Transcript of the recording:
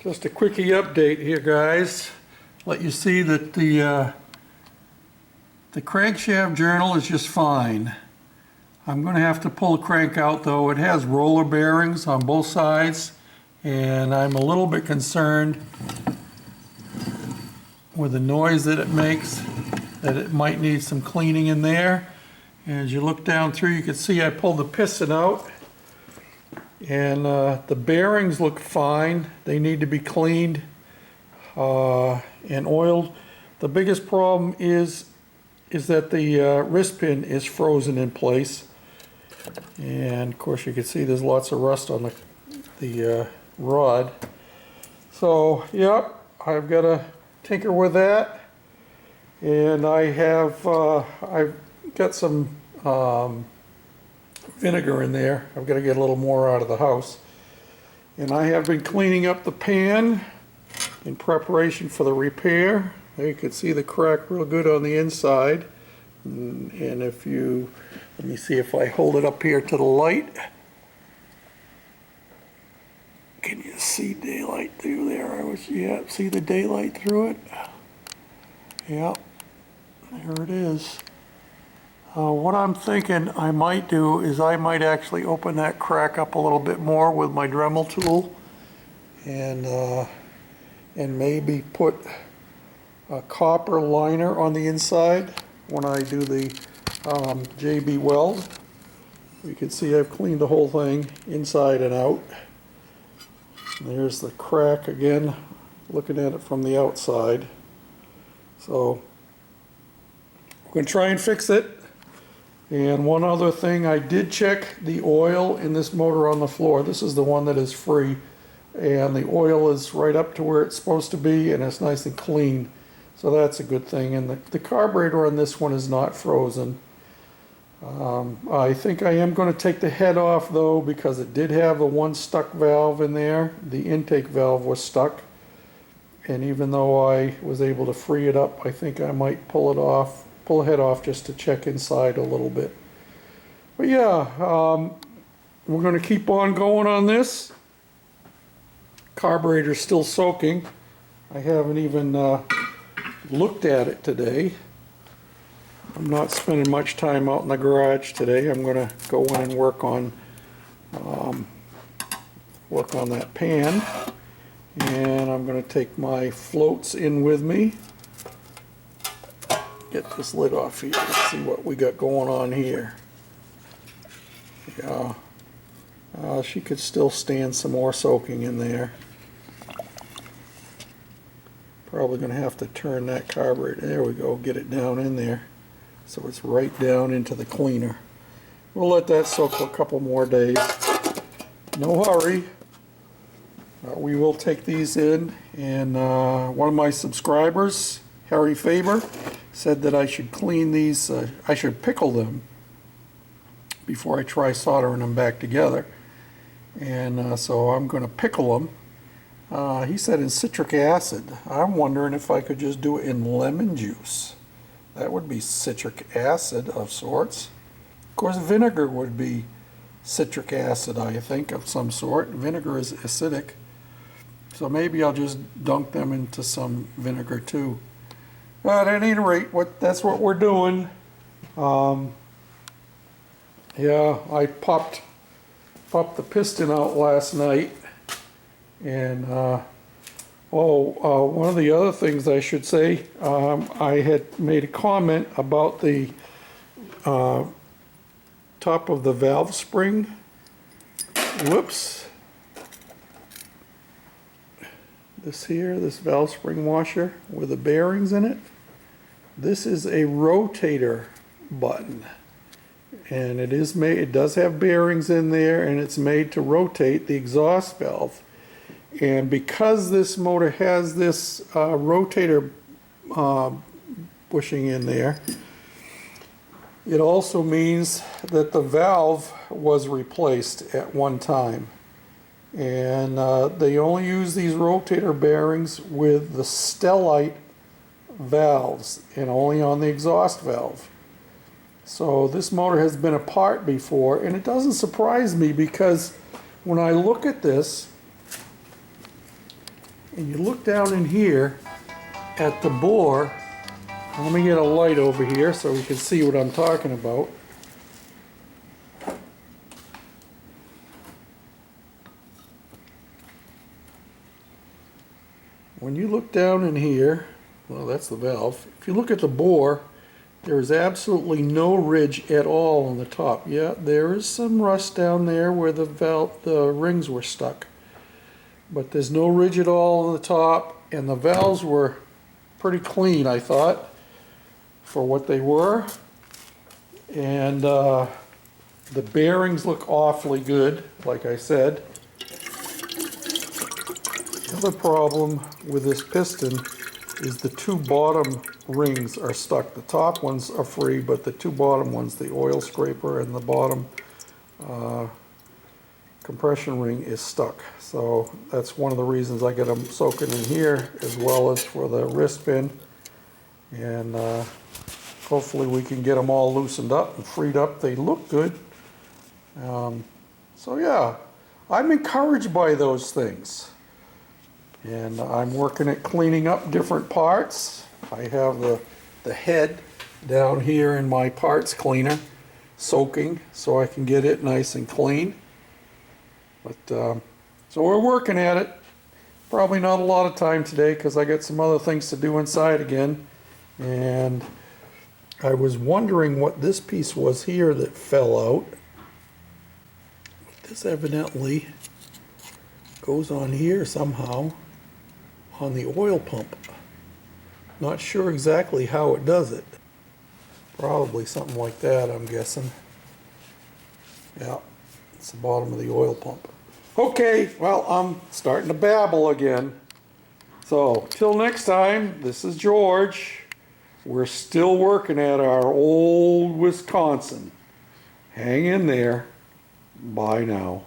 Just a quickie update here, guys. Let you see that the crankshaft journal is just fine. I'm going to have to pull the crank out though. It has roller bearings on both sides, and I'm a little bit concerned with the noise that it makes, that it might need some cleaning in there. As you look down through, you can see I pulled the piston out, and the bearings look fine. They need to be cleaned and oiled. The biggest problem is that the wrist pin is frozen in place, and of course you can see there's lots of rust on the rod. So yep, I've got to tinker with that, and I've got some vinegar in there. I've got to get a little more out of the house, and I have been cleaning up the pan in preparation for the repair. You can see the crack real good on the inside, and if you let me see if I hold it up here to the light. Can you see daylight through there? Yeah, see the daylight through it? Yep, there it is. What I'm thinking I might do is I might actually open that crack up a little bit more with my Dremel tool, and maybe put a copper liner on the inside when I do the JB weld. You can see I've cleaned the whole thing inside and out. There's the crack again, looking at it from the outside. So we're going to try and fix it. And one other thing, I did check the oil in this motor on the floor. This is the one that is free, and the oil is right up to where it's supposed to be, and it's nice and clean. So that's a good thing. And the carburetor on this one is not frozen. I think I am going to take the head off though, because it did have the one stuck valve in there. The intake valve was stuck, and even though I was able to free it up, I think I might pull the head off just to check inside a little bit. But yeah, we're going to keep on going on this. Carburetor's still soaking. I haven't even looked at it today. I'm not spending much time out in the garage today. I'm going to go in and work on that pan, and I'm going to take my floats in with me. Get this lid off here. Let's see what we got going on here. Yeah, she could still stand some more soaking in there. Probably going to have to turn that carburetor. There we go. Get it down in there, so it's right down into the cleaner. We'll let that soak for a couple more days. No hurry. We will take these in, and one of my subscribers, Harry Faber, said that I should clean these, I should pickle them before I try soldering them back together. And so I'm going to pickle them. He said in citric acid. I'm wondering if I could just do it in lemon juice. That would be citric acid of sorts. Of course, vinegar would be citric acid, I think, of some sort. Vinegar is acidic. So maybe I'll just dunk them into some vinegar too. But at any rate, that's what we're doing. Yeah, I popped the piston out last night, and one of the other things I should say, I had made a comment about the top of the valve spring. Whoops. This valve spring washer with the bearings in it. This is a rotator button, and it does have bearings in there, and it's made to rotate the exhaust valve. And because this motor has this rotator bushing in there, it also means that the valve was replaced at one time. And they only use these rotator bearings with the Stellite valves and only on the exhaust valve. So this motor has been apart before, and it doesn't surprise me because when I look at this, and you look down in here at the bore. Let me get a light over here so we can see what I'm talking about. When you look down in here, well, that's the valve. If you look at the bore, there is absolutely no ridge at all on the top. Yeah, there is some rust down there where the rings were stuck. But there's no ridge at all on the top, and the valves were pretty clean, I thought, for what they were. And the bearings look awfully good, like I said. The other problem with this piston is the two bottom rings are stuck. The top ones are free, but the two bottom ones, the oil scraper and the bottom compression ring, is stuck. So that's one of the reasons I get them soaking in here, as well as for the wrist pin. And hopefully we can get them all loosened up and freed up. They look good. So yeah, I'm encouraged by those things. And I'm working at cleaning up different parts. I have the head down here in my parts cleaner soaking so I can get it nice and clean. But so we're working at it. Probably not a lot of time today because I got some other things to do inside again. And I was wondering what this piece was here that fell out. This evidently goes on here somehow on the oil pump. Not sure exactly how it does it. Probably something like that, I'm guessing. Yeah, it's the bottom of the oil pump. Okay, well, I'm starting to babble again. So, till next time, this is George. We're still working at our old Wisconsin. Hang in there. Bye now.